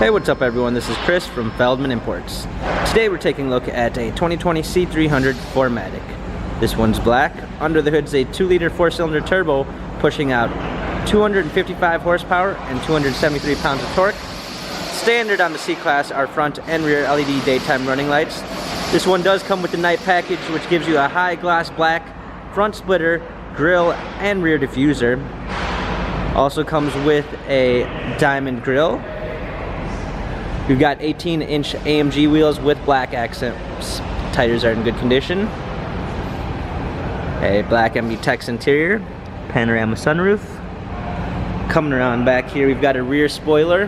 Hey, what's up everyone? This is Chris from Feldmann Imports. Today we're taking a look at a 2020 C300 4MATIC. This one's black. Under the hood's a 2-liter 4-cylinder turbo pushing out 255 horsepower and 273 pounds of torque. Standard on the C-Class are front and rear LED daytime running lights. This one does come with the night package, which gives you a high gloss black front splitter, grille, and rear diffuser. Also comes with a diamond grille. We've got 18-inch AMG wheels with black accents. Tires are in good condition. A black MB Tex interior, panorama sunroof. Coming around back here, we've got a rear spoiler,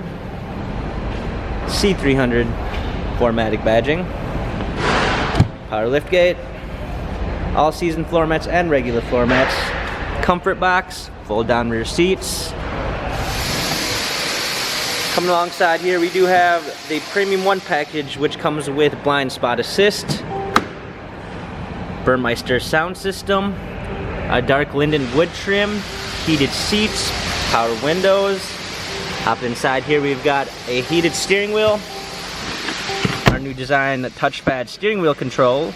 C300 4MATIC badging, power liftgate, all-season floor mats and regular floor mats, comfort box, fold-down rear seats. Coming alongside here, we do have the Premium 1 package, which comes with blind spot assist, Burmeister sound system, a dark linden wood trim, heated seats, power windows. Hop inside here, we've got a heated steering wheel, our new design touchpad steering wheel control,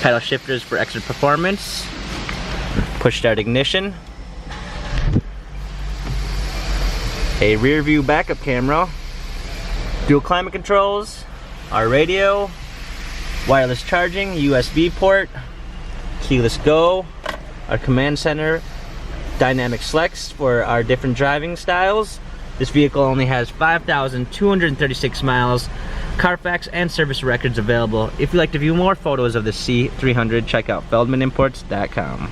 pedal shifters for extra performance, push start ignition, a rear view backup camera, dual climate controls, our radio, wireless charging, USB port, keyless go, our command center, dynamic selects for our different driving styles. This vehicle only has 5,236 miles, Carfax and service records available. If you'd like to view more photos of the C300, check out feldmanimports.com.